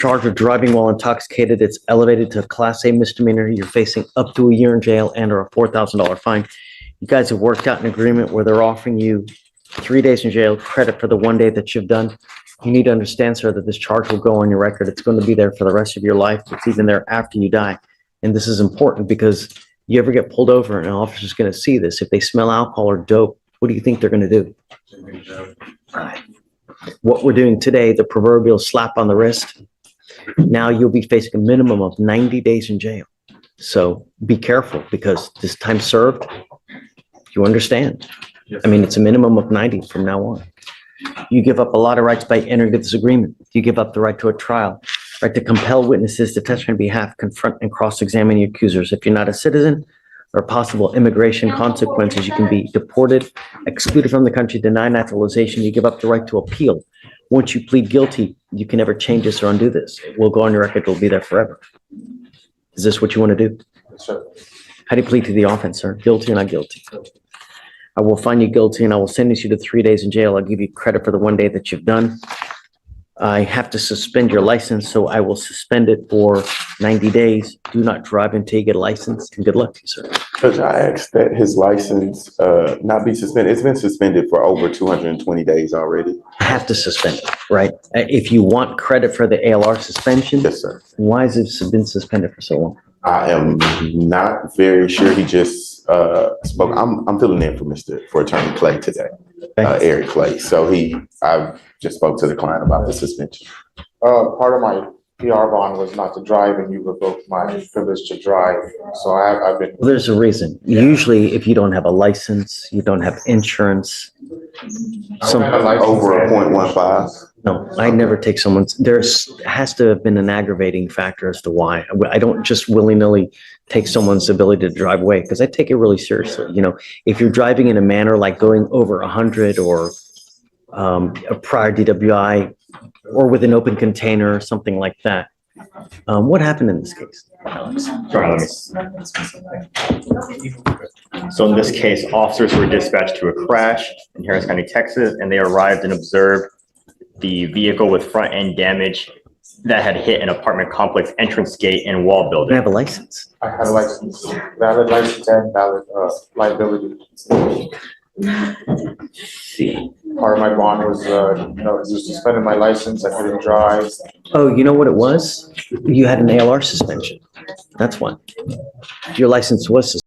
Charged with driving while intoxicated, it's elevated to a Class A misdemeanor. You're facing up to a year in jail and or a $4,000 fine. You guys have worked out an agreement where they're offering you 3 days in jail, credit for the 1 day that you've done. You need to understand, sir, that this charge will go on your record. It's going to be there for the rest of your life. It's even there after you die. And this is important because you ever get pulled over and an officer's going to see this. If they smell alcohol or dope, what do you think they're going to do? What we're doing today, the proverbial slap on the wrist, now you'll be facing a minimum of 90 days in jail. So be careful because this time served, you understand. I mean, it's a minimum of 90 from now on. You give up a lot of rights by entering this agreement. You give up the right to a trial, right to compel witnesses to testify on behalf, confront and cross-examine your accusers. If you're not a citizen, there are possible immigration consequences. You can be deported, excluded from the country, denied naturalization. You give up the right to appeal. Once you plead guilty, you can never change this or undo this. It will go on your record. It will be there forever. Is this what you want to do? Yes, sir. How do you plead to the offense, sir? Guilty or not guilty? I will find you guilty and I will sentence you to 3 days in jail. I'll give you credit for the 1 day that you've done. I have to suspend your license, so I will suspend it for 90 days. Do not drive until you get a license, and good luck to you, sir. Judge, I asked that his license not be suspended. It's been suspended for over 220 days already. I have to suspend it, right? If you want credit for the ALR suspension, Yes, sir. why has it been suspended for so long? I am not very sure. He just spoke. I'm filling in for Attorney Clay today, Eric Clay. So I just spoke to the client about the suspension. Part of my PR bond was not to drive, and you revoked my privilege to drive. So I've been. Well, there's a reason. Usually, if you don't have a license, you don't have insurance. Over a .15. No, I never take someone's, has to have been an aggravating factor as to why. I don't just willy-nilly take someone's ability to drive away because I take it really seriously. You know, if you're driving in a manner like going over 100 or a prior DWI or with an open container or something like that. What happened in this case, Alex? Sorry, So in this case, officers were dispatched to a crash in Harris County, Texas, and they arrived and observed the vehicle with front end damage that had hit an apartment complex entrance gate and wall You building. have a license. I had a license, valid license and valid liability. See. Part of my bond was, just suspending my license. I couldn't drive. Oh, you know what it was? You had an ALR suspension. That's why. Your license was suspended.